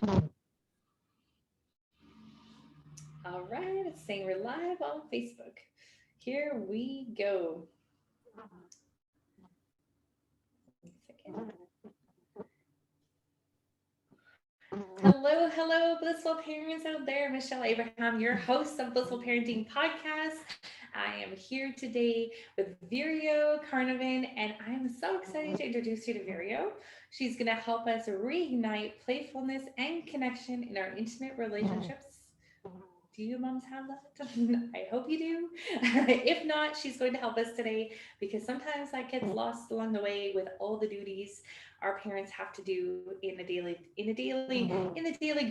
All right, it's saying we're live on Facebook. Here we go. Wait a second. Hello, hello, blissful parents out there. Michelle Abraham, your host of Blissful Parenting Podcast. I am here today with Virio Carnavan, and I'm so excited to introduce you to Virio. She's going to help us reignite playfulness and connection in our intimate relationships. Do you moms have that? I hope you do. If not, she's going to help us today because sometimes that gets lost along the way with all the duties our parents have to do in the daily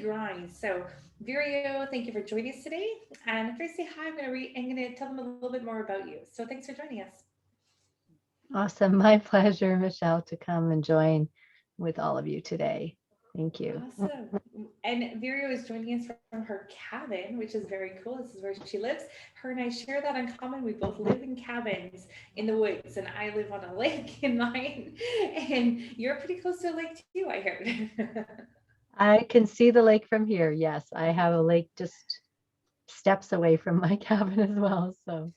grind. So, Virio, thank you for joining us today. And first, say hi. I'm gonna tell them a little bit more about you. So, thanks for joining us. Awesome. My pleasure, Michelle, to come and join with all of you today. Thank you. Awesome. And Virio is joining us from her cabin, which is very cool. This is where she lives. Her and I share that in common. We both live in cabins in the woods, and I live on a lake in mine. And you're pretty close to a lake too, I heard. I can see the lake from here. Yes, I have a lake just steps away from my cabin as well. So,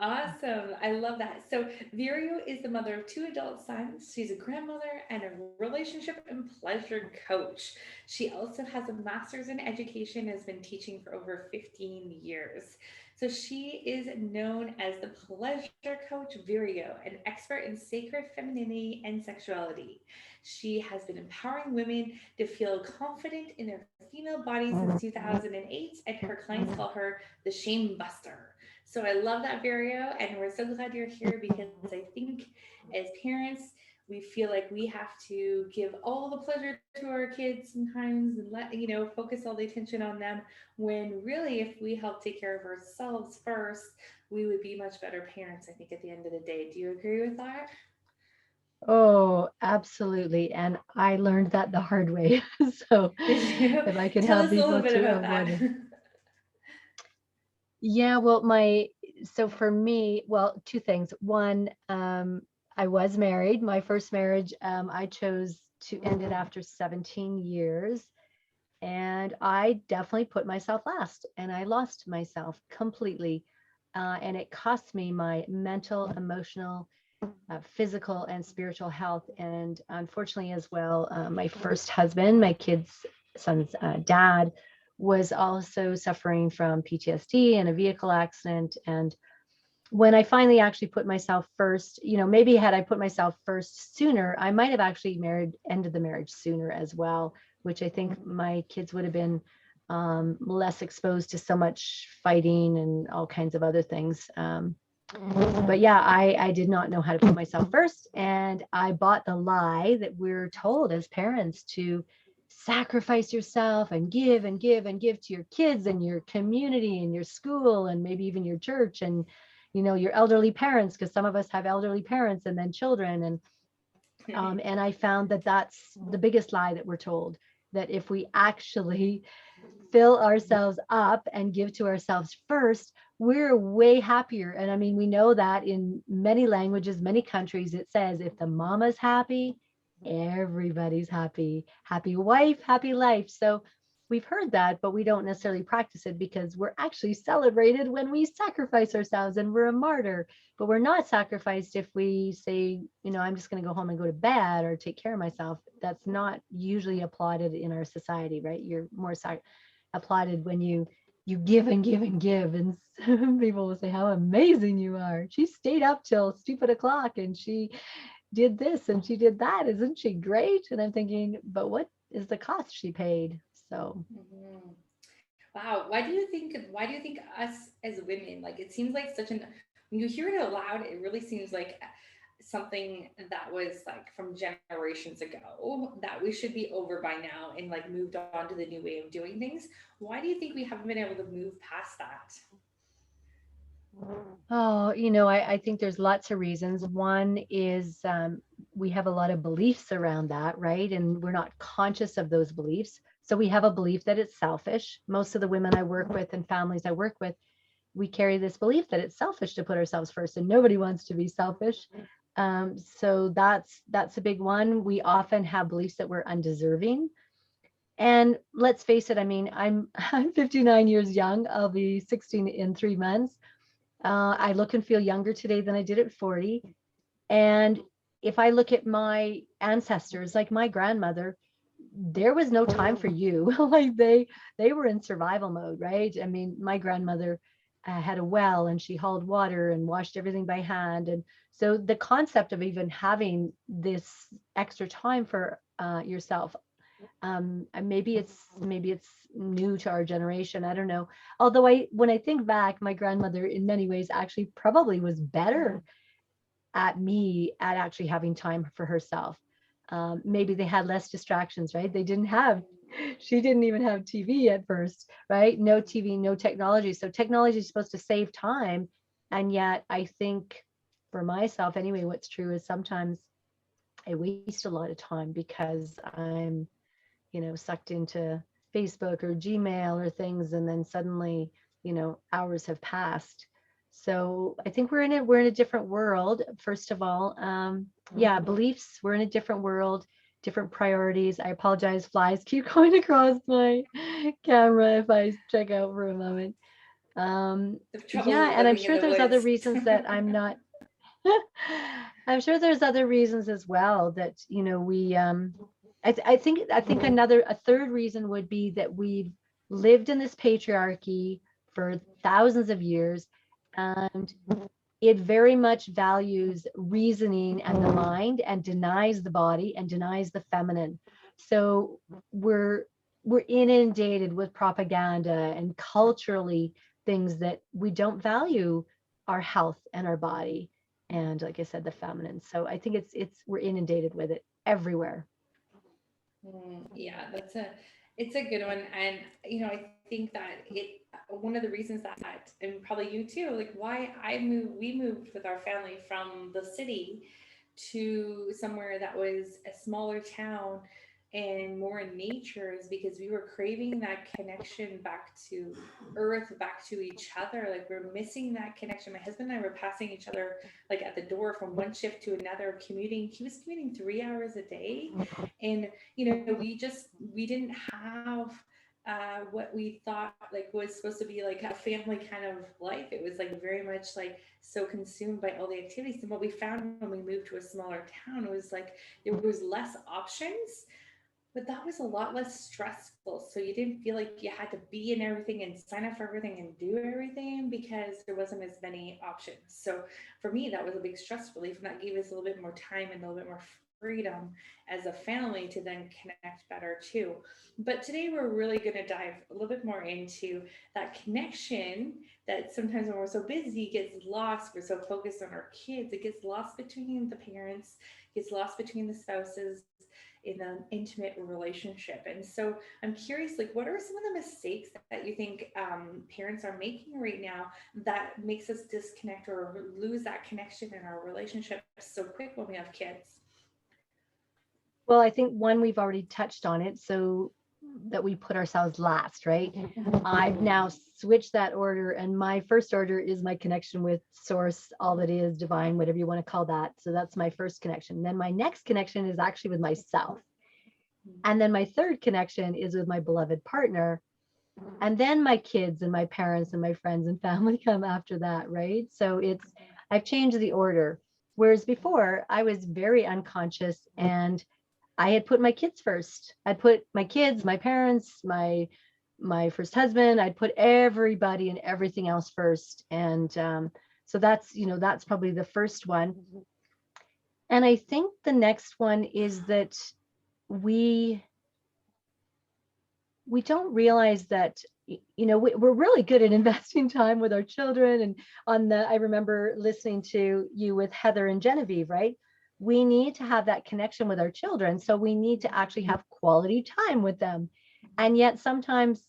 Awesome. I love that. So, Virio is the mother of two adult sons. She's a grandmother and a relationship and pleasure coach. She also has a master's in education and has been teaching for over 15 years. So, she is known as the pleasure coach Virio, an expert in sacred femininity and sexuality. She has been empowering women to feel confident in their female bodies since 2008, and her clients call her the shame buster. So I love that, Vario, and we're so glad you're here because I think as parents, we feel like we have to give all the pleasure to our kids sometimes and focus all the attention on them when really if we help take care of ourselves first, we would be much better parents, I think, at the end of the day. Do you agree with that? oh, absolutely. And I learned that the hard way. So, Did you if I can tell help us a little people bit to about that? avoid it. Yeah, well, so for me, well, two things. One, I was married. My first marriage, I chose to end it after 17 years. And I definitely put myself last and I lost myself completely. And it cost me my mental, emotional, physical, and spiritual health. And unfortunately, as well, my first husband, my kids' son's dad, was also suffering from PTSD and a vehicle accident. And when I finally actually put myself first, maybe had I put myself first sooner, I might have actually ended the marriage sooner as well, which I think my kids would have been less exposed to so much fighting and all kinds of other things. But yeah, I did not know how to put myself first. And I bought the lie that we're told as parents to sacrifice yourself and give and give and give to your kids and your community and your school and maybe even your church and your elderly parents, because some of us have elderly parents and then children. And I found that that's the biggest lie that we're told, that if we actually fill ourselves up and give to ourselves first, we're way happier. And I mean, we know that in many languages, many countries, it says if the mama's happy, everybody's happy. Happy wife, happy life. So we've heard that, but we don't necessarily practice it because we're actually celebrated when we sacrifice ourselves and we're a martyr. But we're not sacrificed if we say, I'm just going to go home and go to bed or take care of myself. That's not usually applauded in our society, right? You're more applauded when you give and give and give, and some people will say how amazing you are. She stayed up till stupid o'clock and she did this and she did that. Isn't she great? And I'm thinking, but what is the cost she paid? So Mhm. Wow. Why do you think us as women, like it seems like such an when you hear it out loud, it really seems like something that was like from generations ago that we should be over by now and like moved on to the new way of doing things. Why do you think we haven't been able to move past that? oh, I think there's lots of reasons. One is we have a lot of beliefs around that, right? And we're not conscious of those beliefs. So we have a belief that it's selfish. Most of the women I work with and families I work with, we carry this belief that it's selfish to put ourselves first, and nobody wants to be selfish. So that's a big one. We often have beliefs that we're undeserving, And let's face it, I mean, I'm 59 years young. I'll be 16 in 3 months. I look and feel younger today than I did at 40. And if I look at my ancestors, like my grandmother, there was no time for you. Like they were in survival mode, right? I mean, my grandmother had a well and she hauled water and washed everything by hand. And so the concept of even having this extra time for yourself, and maybe it's new to our generation. I don't know. Although when I think back, my grandmother in many ways actually probably was better at me at actually having time for herself. Maybe they had less distractions, right? She didn't even have TV at first, right? No TV, no technology. So technology is supposed to save time. And yet I think for myself anyway, what's true is sometimes I waste a lot of time because I'm, sucked into Facebook or Gmail or things, and then suddenly, hours have passed. So I think we're in a different world. First of all, yeah, beliefs. We're in a different world, different priorities. I apologize, flies keep going across my camera if I check out for a moment. The trouble Yeah, and I'm living in sure the there's other woods. reasons that I'm not. I'm sure there's other reasons as well that we I think a third reason would be that we've lived in this patriarchy for thousands of years, and it very much values reasoning and the mind and denies the body and denies the feminine. So we're we're inundated with propaganda and culturally things that we don't value our health and our body, and like I said, the feminine. So I think it's we're inundated with it everywhere. Yeah, it's a good one. And I think that one of the reasons that, and probably you too, like why we moved with our family from the city to somewhere that was a smaller town and more in nature, is because we were craving that connection back to earth, back to each other. Like we're missing that connection. My husband and I were passing each other like at the door from one shift to another, commuting. He was commuting 3 hours a day. And we didn't have what we thought like was supposed to be like a family kind of life. It was like very much like so consumed by all the activities. And what we found when we moved to a smaller town was like there was less options, but that was a lot less stressful. So you didn't feel like you had to be in everything and sign up for everything and do everything because there wasn't as many options. So for me, that was a big stress relief, and that gave us a little bit more time and a little bit more freedom as a family to then connect better too. But today we're really going to dive a little bit more into that connection that sometimes when we're so busy gets lost. We're so focused on our kids, it gets lost between the parents, gets lost between the spouses in an intimate relationship. And so I'm curious, like, what are some of the mistakes that you think parents are making right now that makes us disconnect or lose that connection in our relationships so quick when we have kids? Well, I think one, we've already touched on it, so that we put ourselves last, right? I've now switched that order, and my first order is my connection with source, all that is, divine, whatever you want to call that. So that's my first connection. Then my next connection is actually with myself. And then my third connection is with my beloved partner. And then my kids and my parents and my friends and family come after that, right? So I've changed the order. Whereas before, I was very unconscious and I had put my kids first. I'd put my kids, my parents, my first husband. I'd put everybody and everything else first. And so that's probably the first one. And I think the next one is that we we don't realize that we're really good at investing time with our children. And I remember listening to you with Heather and Genevieve, right? We need to have that connection with our children, so we need to actually have quality time with them. And yet sometimes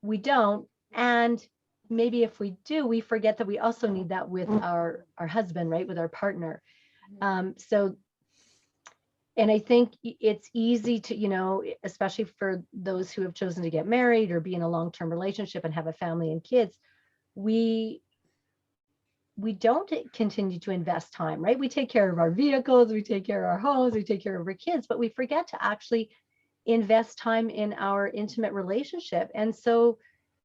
we don't. And maybe if we do, we forget that we also need that with our husband, right? With our partner. So and I think it's easy to, especially for those who have chosen to get married or be in a long-term relationship and have a family and kids, we we don't continue to invest time, right? We take care of our vehicles, we take care of our homes, we take care of our kids, but we forget to actually invest time in our intimate relationship. And so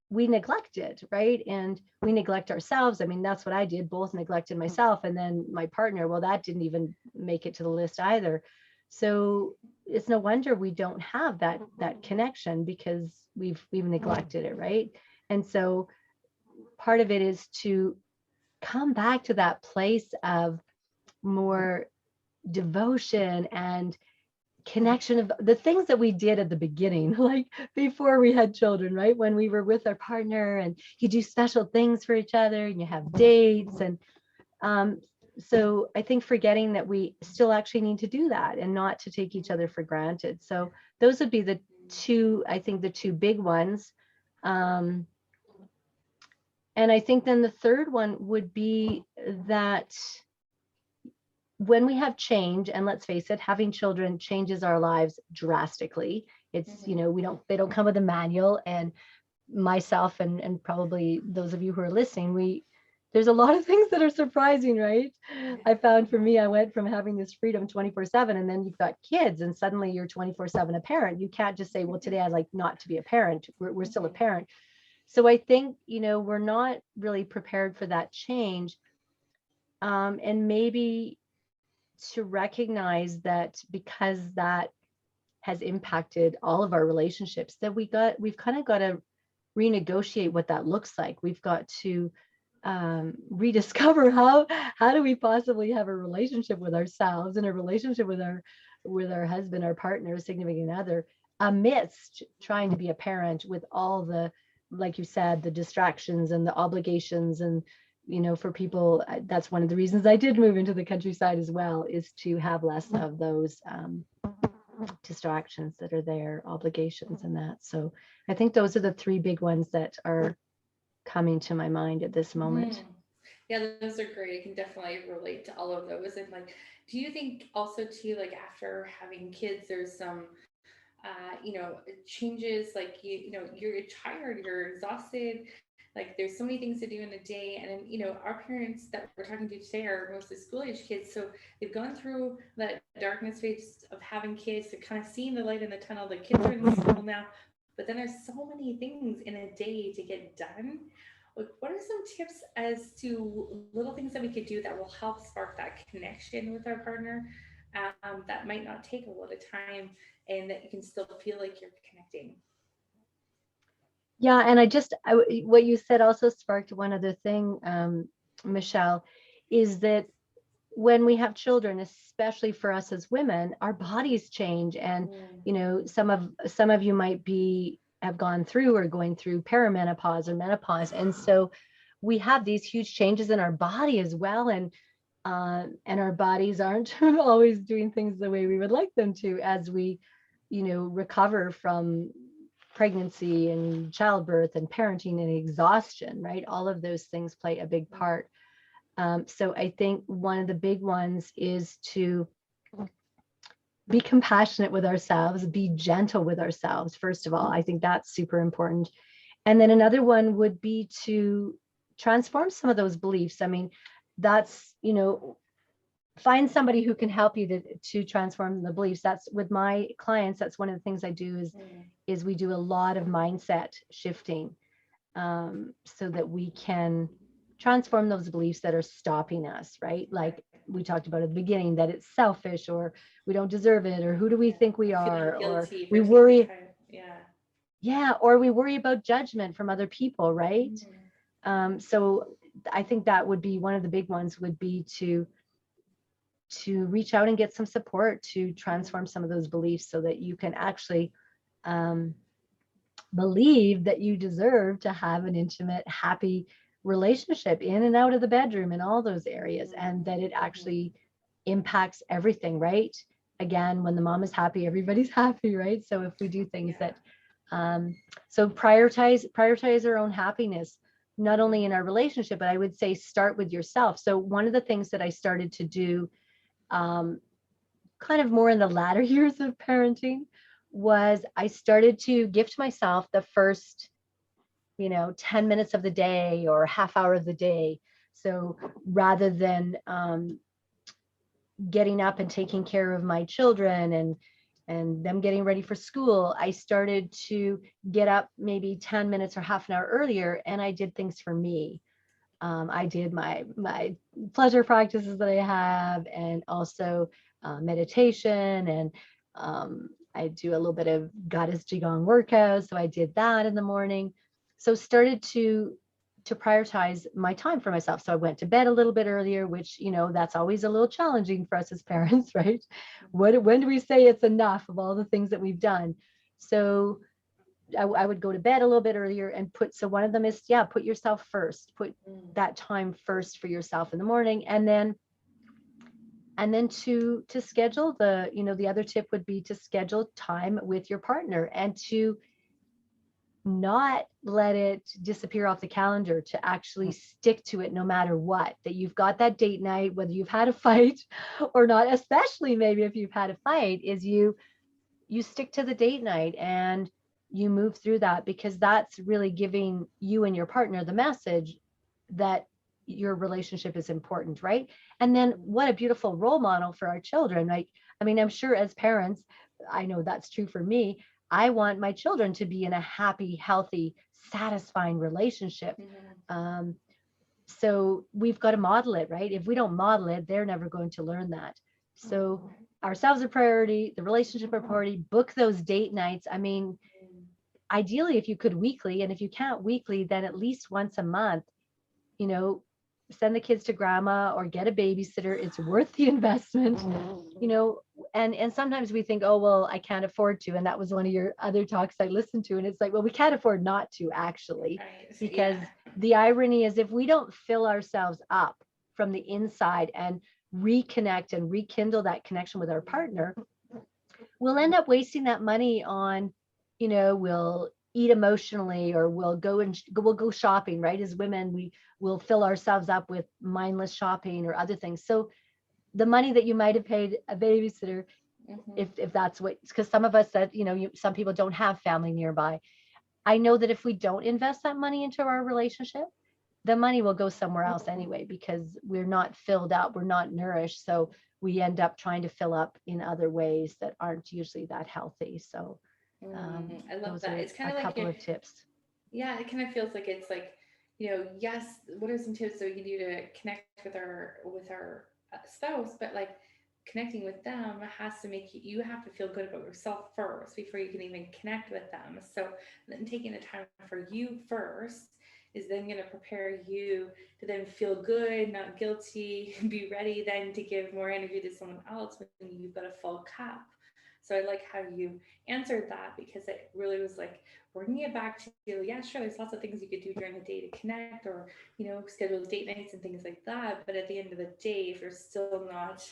we neglect it, right? And we neglect ourselves. I mean, that's what I did, both neglected myself and then my partner. Well, that didn't even make it to the list either. So it's no wonder we don't have that connection, because we've neglected it, right? And so part of it is to come back to that place of more devotion and connection of the things that we did at the beginning, like before we had children, right? When we were with our partner and you do special things for each other and you have dates. And um, so I think forgetting that we still actually need to do that and not to take each other for granted. So those would be the two, I think the two big ones. Um, and I think then the third one would be that when we have change, and let's face it, having children changes our lives drastically. It's, they don't come with a manual. And myself and probably those of you who are listening, there's a lot of things that are surprising, right? I found for me, I went from having this freedom 24/7, and then you've got kids and suddenly you're 24/7 a parent. You can't just say, well, today I'd like not to be a parent. We're still a parent. So I think, we're not really prepared for that change. And maybe to recognize that, because that has impacted all of our relationships, that we've kind of got to renegotiate what that looks like. We've got to rediscover how do we possibly have a relationship with ourselves and a relationship with our husband, our partner, significant other, amidst trying to be a parent with all the, like you said, the distractions and the obligations. And for people, that's one of the reasons I did move into the countryside as well, is to have less of those distractions that are there, obligations and that. So I think those are the three big ones that are coming to my mind at this moment. Yeah, those are great. I can definitely relate to all of those. And like, do you think also too, like after having kids, there's some changes, like you're tired, you're exhausted, like there's so many things to do in a day. And then our parents that we're talking to today are mostly school age kids, so they've gone through that darkness phase of having kids to kind of seeing the light in the tunnel. The kids are in school now, but then there's so many things in a day to get done. Like, what are some tips as to little things that we could do that will help spark that connection with our partner, that might not take a lot of time, and that you can still feel like you're connecting? Yeah, and what you said also sparked one other thing, Michelle, is that when we have children, especially for us as women, our bodies change. And some of you might have gone through or going through perimenopause or menopause, and so we have these huge changes in our body as well. And our bodies aren't always doing things the way we would like them to, as we recover from pregnancy and childbirth and parenting and exhaustion, right? All of those things play a big part. So I think one of the big ones is to be compassionate with ourselves, be gentle with ourselves. First of all, I think that's super important. And then another one would be to transform some of those beliefs. I mean, that's, find somebody who can help you to transform the beliefs. That's with my clients. That's one of the things I do is we do a lot of mindset shifting, so that we can transform those beliefs that are stopping us, right? Like we talked about at the beginning, that it's selfish, or we don't deserve it, or who do we think we are, or we worry. Yeah, or we worry about judgment from other people, right? So I think that would be one of the big ones, would be to reach out and get some support to transform some of those beliefs, so that you can actually believe that you deserve to have an intimate, happy relationship in and out of the bedroom in all those areas, and that it actually impacts everything, right? Again, when the mom is happy, everybody's happy, right? So if we do things that so prioritize our own happiness, not only in our relationship, but I would say start with yourself. So one of the things that I started to do kind of more in the latter years of parenting was I started to gift myself the first 10 minutes of the day or half hour of the day. So rather than getting up and taking care of my children and and them getting ready for school, I started to get up maybe 10 minutes or half an hour earlier, and I did things for me. I did my pleasure practices that I have, and also meditation, and I do a little bit of goddess qigong workout. So I did that in the morning. So started to prioritize my time for myself. So I went to bed a little bit earlier, which, that's always a little challenging for us as parents, right? When do we say it's enough of all the things that we've done? So I would go to bed a little bit earlier and so one of them is, yeah, put yourself first, put that time first for yourself in the morning. And then to schedule the other tip would be to schedule time with your partner, and to not let it disappear off the calendar, to actually stick to it no matter what, that you've got that date night, whether you've had a fight or not, especially maybe if you've had a fight, is you stick to the date night and you move through that, because that's really giving you and your partner the message that your relationship is important, right? And then what a beautiful role model for our children. Like, I mean, I'm sure as parents, I know that's true for me. I want my children to be in a happy, healthy, satisfying relationship. Um, so we've got to model it, right? If we don't model it, they're never going to learn that. So ourselves a priority, the relationship a priority, book those date nights. I mean, ideally, if you could weekly, and if you can't weekly, then at least once a month, you know, send the kids to grandma or get a babysitter. It's worth the investment, you know. And sometimes we think, oh, well, I can't afford to. And that was one of your other talks I listened to. And it's like, well, we can't afford not to, actually, Right. because Yeah. the irony is, if we don't fill ourselves up from the inside and reconnect and rekindle that connection with our partner, we'll end up wasting that money on, we'll eat emotionally, or we'll go shopping, right? As women, we will fill ourselves up with mindless shopping or other things. So the money that you might have paid a babysitter, if that's what, because some of us that, some people don't have family nearby. I know that if we don't invest that money into our relationship, the money will go somewhere else anyway, because we're not filled up, we're not nourished. So we end up trying to fill up in other ways that aren't usually that healthy. So I love those that. are It's kind a of like couple you're, of tips. yeah, it kind of feels like it's like, yes, what are some tips that we can do to connect with our spouse, but like connecting with them has to make you have to feel good about yourself first before you can even connect with them. So then taking the time for you first is then going to prepare you to then feel good, not guilty, be ready then to give more energy to someone else when you've got a full cup. So I like how you answered that, because it really was like bringing it back to, yeah, sure, there's lots of things you could do during the day to connect, or, schedule date nights and things like that. But at the end of the day, if you're still not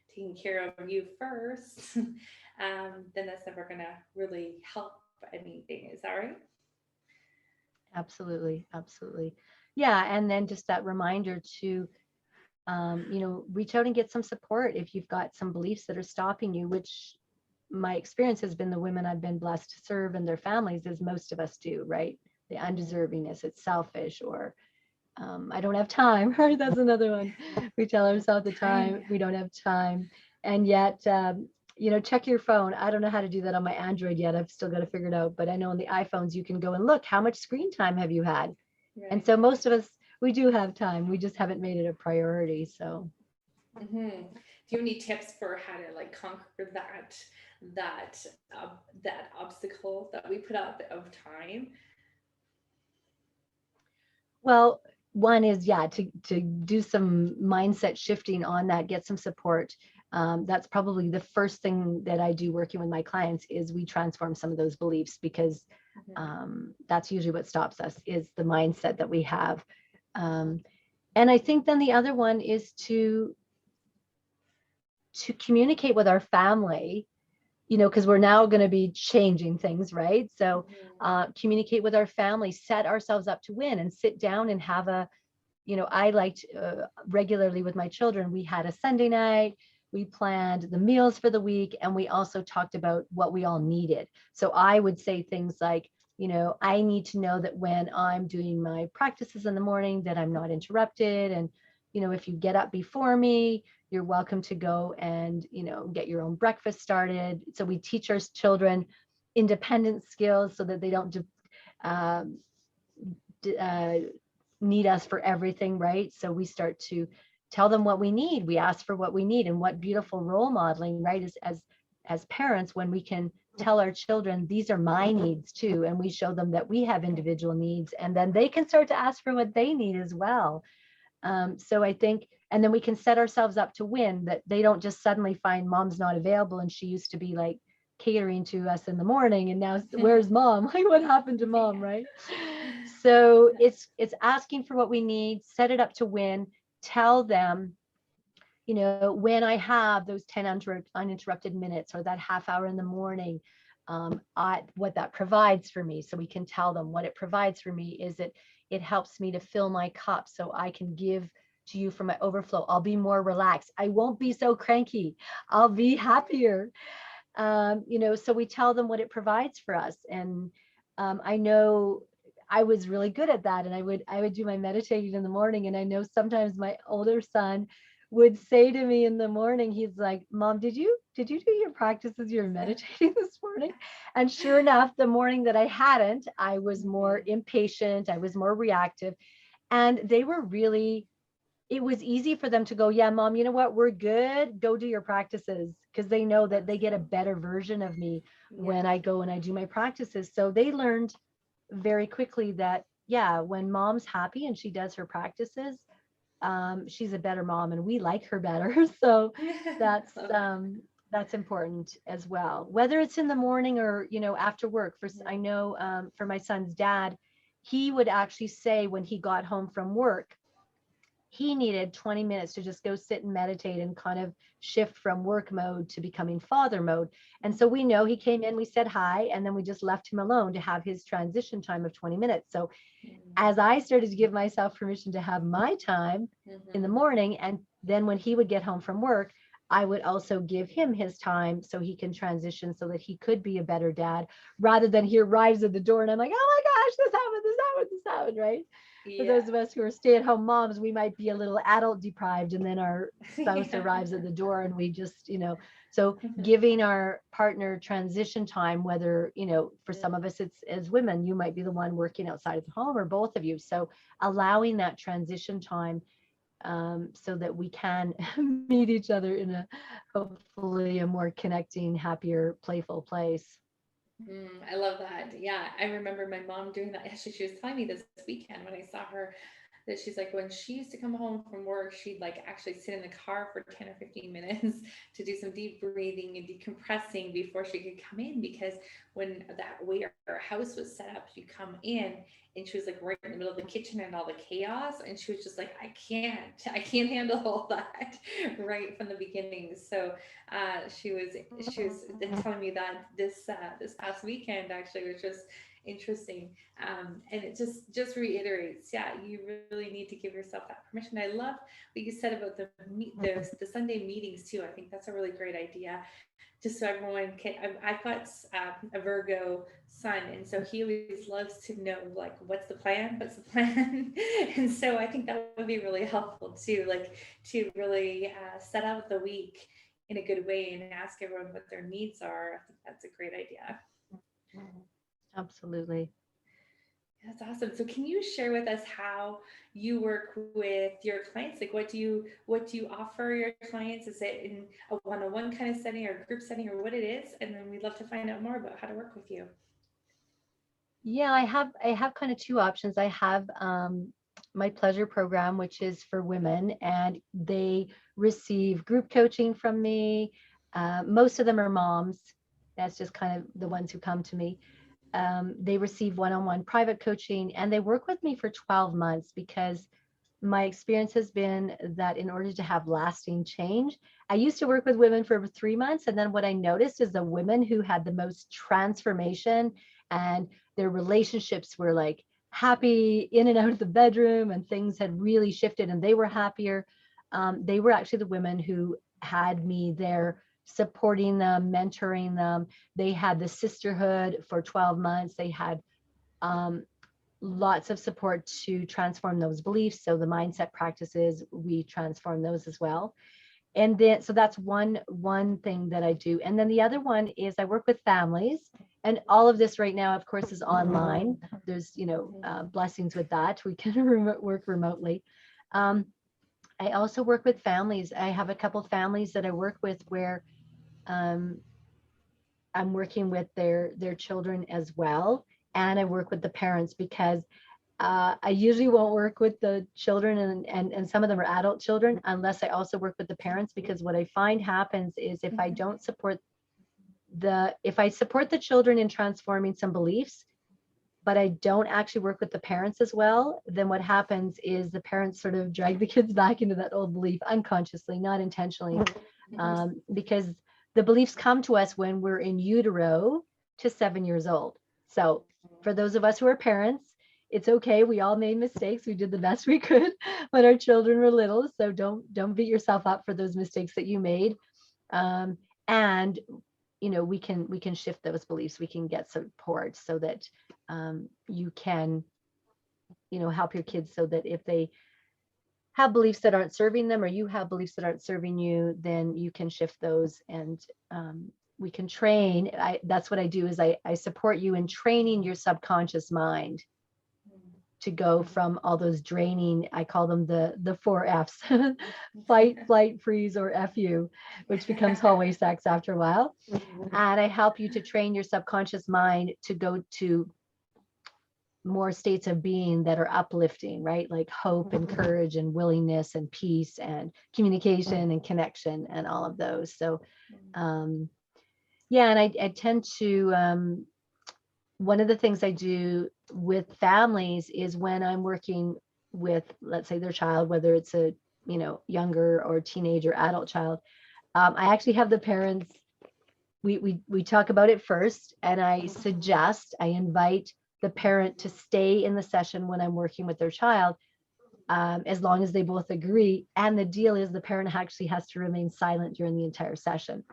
taking care of you first, then that's never going to really help anything. Is that right? Absolutely, absolutely. Yeah, and then just that reminder to reach out and get some support if you've got some beliefs that are stopping you, which my experience has been the women I've been blessed to serve and their families, as most of us do, right? The undeservingness, it's selfish, or I don't have time, right? That's another one. We tell ourselves the Time. time, we don't have time. And yet, check your phone. I don't know how to do that on my Android yet. I've still got to figure it out. But I know on the iPhones, you can go and look, how much screen time have you had? And Right. so most of us, we do have time. We just haven't made it a priority. So, Do you have any tips for how to like conquer that that obstacle that we put up of time? well, one is, yeah, to do some mindset shifting on that, get some support. That's probably the first thing that I do working with my clients, is we transform some of those beliefs, because that's usually what stops us, is the mindset that we have. Um, and I think then the other one is to communicate with our family, because we're now going to be changing things, right? So communicate with our family, set ourselves up to win, and sit down and have I liked regularly with my children, we had a Sunday night, we planned the meals for the week, and we also talked about what we all needed. So I would say things like, I need to know that when I'm doing my practices in the morning, that I'm not interrupted. And, if you get up before me, you're welcome to go and, get your own breakfast started. So we teach our children independent skills so that they don't um, uh, need us for everything, right? So we start to tell them what we need. We ask for what we need, and what beautiful role modeling, right? As parents, when we can tell our children, these are my needs too, and we show them that we have individual needs, and then they can start to ask for what they need as well. So I think, and then we can set ourselves up to win, that they don't just suddenly find mom's not available and she used to be like catering to us in the morning and now where's mom? Like what happened to mom, Yeah. right? So it's asking for what we need, set it up to win, tell them, when I have those 10 uninterrupted minutes or that half hour in the morning, what that provides for me. So we can tell them what it provides for me is it helps me to fill my cup so I can give to you from my overflow. I'll be more relaxed. I won't be so cranky. I'll be happier. So we tell them what it provides for us. And I know I was really good at that. And I would do my meditating in the morning. And I know sometimes my older son would say to me in the morning, he's like, Mom, did you do your practices? You're meditating this morning? And sure enough, the morning that I hadn't, I was more Mhm. impatient, I was more reactive. And they were really, it was easy for them to go, yeah, mom, you know what? We're good. Go do your practices, because they know that they get a better version of me when Yeah. I go and I do my practices. So they learned very quickly that, yeah, when mom's happy and she does her practices, she's a better mom and we like her better. So that's, Love that. that's important as well, whether it's in the morning or, after work. I Mhm. know, for my son's dad, he would actually say when he got home from work, he needed 20 minutes to just go sit and meditate and kind of shift from work mode to becoming father mode. And so we know he came in, we said hi, and then we just left him alone to have his transition time of 20 minutes. So Mhm. as I started to give myself permission to have my time in the Mhm. morning, and then when he would get home from work, I would also give him his time so he can transition so that he could be a better dad, rather than he arrives at the door and I'm like, oh my gosh, this happened, this happened, this happened, right? For Yeah. those of us who are stay-at-home moms, we might be a little adult deprived, and then our spouse Yeah. arrives at the door and we just, so giving our partner transition time, whether, for some of us, it's as women, you might be the one working outside of the home or both of you. So allowing that transition time, so that we can meet each other in a hopefully a more connecting, happier, playful place. I love that. Yeah, I remember my mom doing that. Actually, she was telling me this weekend when I saw her that she's like, when she used to come home from work, she'd like actually sit in the car for 10 or 15 minutes to do some deep breathing and decompressing before she could come in. Because when that way our house was set up, you come in and she was like right in the middle of the kitchen and all the chaos. And she was just like, I can't handle all that right from the beginning. So she was telling me that this past weekend actually, which was interesting. And it just reiterates, yeah, you really need to give yourself that permission. I love what you said about the Sunday meetings too. I think that's a really great idea, just so everyone can. I've got a Virgo son, and so he always loves to know like what's the plan, what's the plan, and so I think that would be really helpful too, like to really set out the week in a good way and ask everyone what their needs are. I think that's a great idea. Absolutely. That's awesome. So can you share with us how you work with your clients? Like what do you offer your clients? Is it in a one-on-one kind of setting or group setting or what it is? And then we'd love to find out more about how to work with you. Yeah, I have kind of two options. I have, my pleasure program, which is for women, and they receive group coaching from me. Most of them are moms. That's just kind of the ones who come to me. They receive one-on-one private coaching, and they work with me for 12 months, because my experience has been that in order to have lasting change, I used to work with women for 3 months. And then what I noticed is the women who had the most transformation and their relationships were like happy in and out of the bedroom, and things had really shifted and they were happier. They were actually the women who had me there supporting them, mentoring them. They had the sisterhood for 12 months. They had, um, lots of support to transform those beliefs. So the mindset practices, we transform those as well. And then, so that's one thing that I do. And then the other one is I work with families, and all of this right now, of course, is online. There's, blessings with that. We can work remotely. Um, I also work with families. I have a couple families that I work with where um, I'm working with their children as well, and I work with the parents because I usually won't work with the children, and some of them are adult children, unless I also work with the parents, because what I find happens is if I support the children in transforming some beliefs, but I don't actually work with the parents as well, then what happens is the parents sort of drag the kids back into that old belief unconsciously, not intentionally, because the beliefs come to us when we're in utero to 7 years old. So for those of us who are parents, it's okay. We all made mistakes. We did the best we could when our children were little. So don't beat yourself up for those mistakes that you made. And we can shift those beliefs. We can get support so that you can help your kids, so that if they have beliefs that aren't serving them, or you have beliefs that aren't serving you, then you can shift those. And we can train. That's what I do, is I support you in training your subconscious mind to go from all those draining, I call them the 4 Fs, fight, flight, freeze, or FU, which becomes hallway sex after a while. And I help you to train your subconscious mind to go to more states of being that are uplifting, right? Like hope and courage and willingness and peace and communication and connection and all of those. So, yeah, and I tend to, one of the things I do with families is when I'm working with, let's say, their child, whether it's a, younger or teenage or adult child, I actually have the parents, we talk about it first, and I invite the parent to stay in the session when I'm working with their child, as long as they both agree. And the deal is the parent actually has to remain silent during the entire session.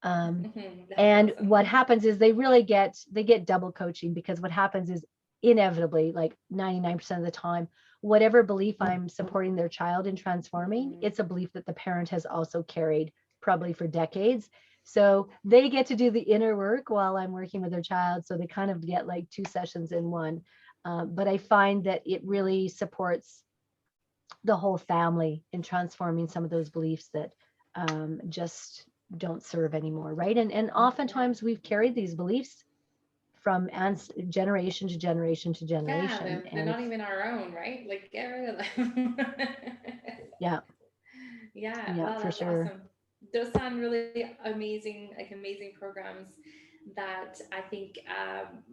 And Awesome. what happens is they get double coaching, because what happens is, inevitably, like 99% of the time, whatever belief I'm supporting their child in transforming, it's a belief that the parent has also carried probably for decades. So they get to do the inner work while I'm working with their child. So they kind of get like 2 sessions in one. But I find that it really supports the whole family in transforming some of those beliefs that just don't serve anymore, right? And oftentimes we've carried these beliefs from generation to generation to Yeah, generation, they're and not it's even our own, right? Like, get rid of them. yeah, Yeah, yeah, wow, for that's sure. awesome. Those sound really amazing, like amazing programs that I think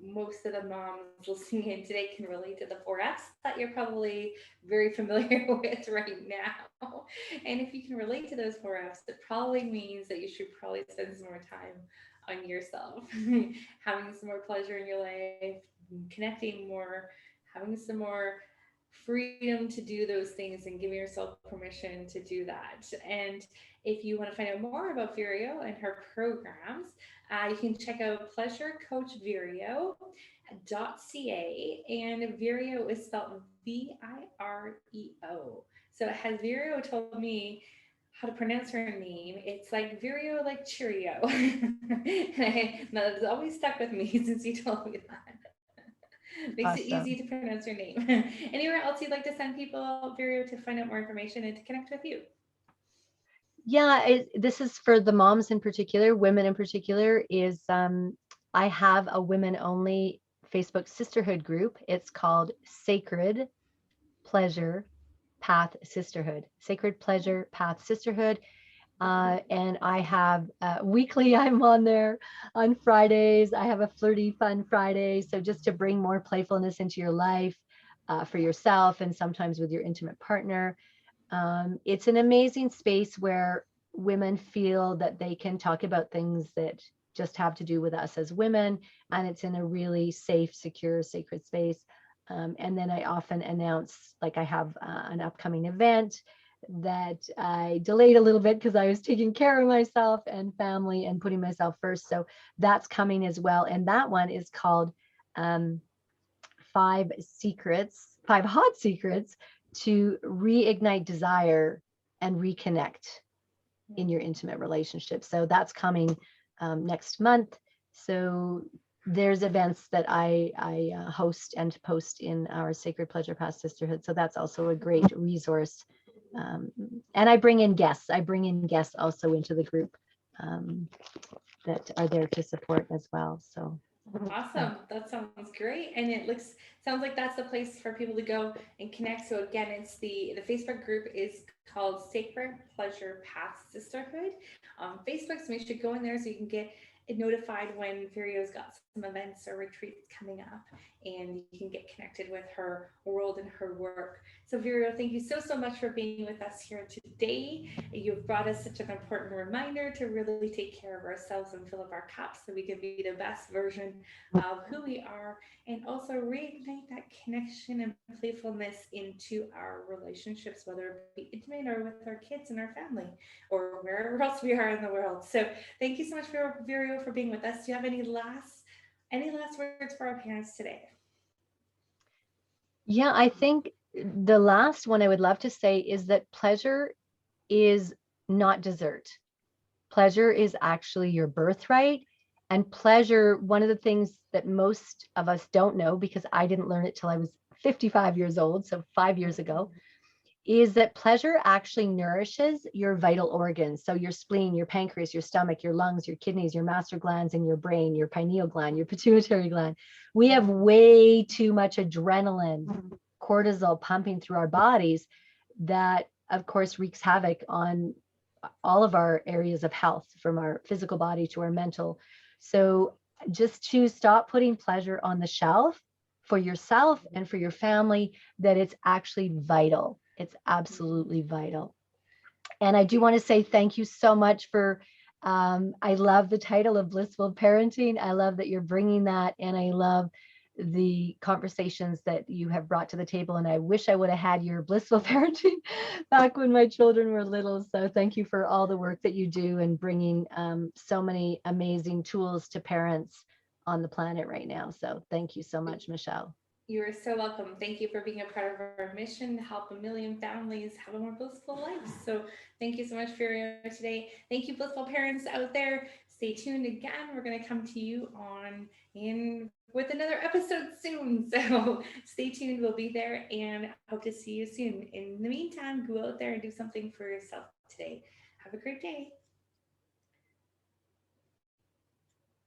most of the moms listening in today can relate to the 4Fs that you're probably very familiar with right now. And if you can relate to those 4Fs, it probably means that you should probably spend some more time on yourself, having some more pleasure in your life, connecting more, having some more freedom to do those things and giving yourself permission to do that. And if you want to find out more about Vireo and her programs, you can check out pleasurecoachvireo.ca. And Vireo is spelled Vireo. So it has Vireo told me how to pronounce her name. It's like Vireo, like Cheerio. Now that's always stuck with me since you told me that. Makes it easy to Awesome. pronounce your name. Anywhere else you'd like to send people, Vireo, to find out more information and to connect with you? Yeah, this is for the moms in particular, women in particular, is I have a women only Facebook sisterhood group. It's called Sacred Pleasure Path Sisterhood. Sacred Pleasure Path Sisterhood. And I have weekly, I'm on there on Fridays. I have a flirty fun Friday. So just to bring more playfulness into your life, for yourself, and sometimes with your intimate partner. It's an amazing space where women feel that they can talk about things that just have to do with us as women. And it's in a really safe, secure, sacred space. And then I often announce, like, I have an upcoming event that I delayed a little bit because I was taking care of myself and family and putting myself first. So that's coming as well. And that one is called 5 hot secrets to reignite desire and reconnect in your intimate relationship. So that's coming next month. So there's events that I host and post in our Sacred Pleasure Past Sisterhood. So that's also a great resource. And I bring in guests. I bring in guests also into the group that are there to support as well. So Awesome. That sounds great. And it sounds like that's the place for people to go and connect. So again, it's the Facebook group is called Sacred Pleasure Past Sisterhood on Facebook. So make sure you go in there so you can get notified when Virio's got some events or retreats coming up, and you can get connected with her world and her work. So Virio, thank you so much for being with us here today. You've brought us such an important reminder to really take care of ourselves and fill up our cups so we can be the best version of who we are, and also reignite that connection and playfulness into our relationships, whether it be intimate or with our kids and our family or wherever else we are in the world. So thank you so much, Virio, for being with us. Do you have any last words for our parents today? yeah, I think the last one I would love to say is that pleasure is not dessert. Pleasure is actually your birthright. And pleasure, one of the things that most of us don't know, because I didn't learn it till I was 55 years old, so 5 years ago, is that pleasure actually nourishes your vital organs. So your spleen, your pancreas, your stomach, your lungs, your kidneys, your master glands in your brain, your pineal gland, your pituitary gland. We have way too much adrenaline, cortisol pumping through our bodies that, of course, wreaks havoc on all of our areas of health, from our physical body to our mental. So just to stop putting pleasure on the shelf for yourself and for your family, that it's actually vital. It's absolutely vital. And I do want to say thank you so much for, I love the title of Blissful Parenting. I love that you're bringing that. And I love the conversations that you have brought to the table. And I wish I would have had your blissful parenting back when my children were little. So thank you for all the work that you do and bringing so many amazing tools to parents on the planet right now. So thank you so much, Michelle. You are so welcome. Thank you for being a part of our mission to help a million families have a more blissful life. So thank you so much for your today. Thank you, blissful parents out there. Stay tuned again. We're going to come to you on in with another episode soon. So stay tuned. We'll be there and hope to see you soon. In the meantime, go out there and do something for yourself today. Have a great day.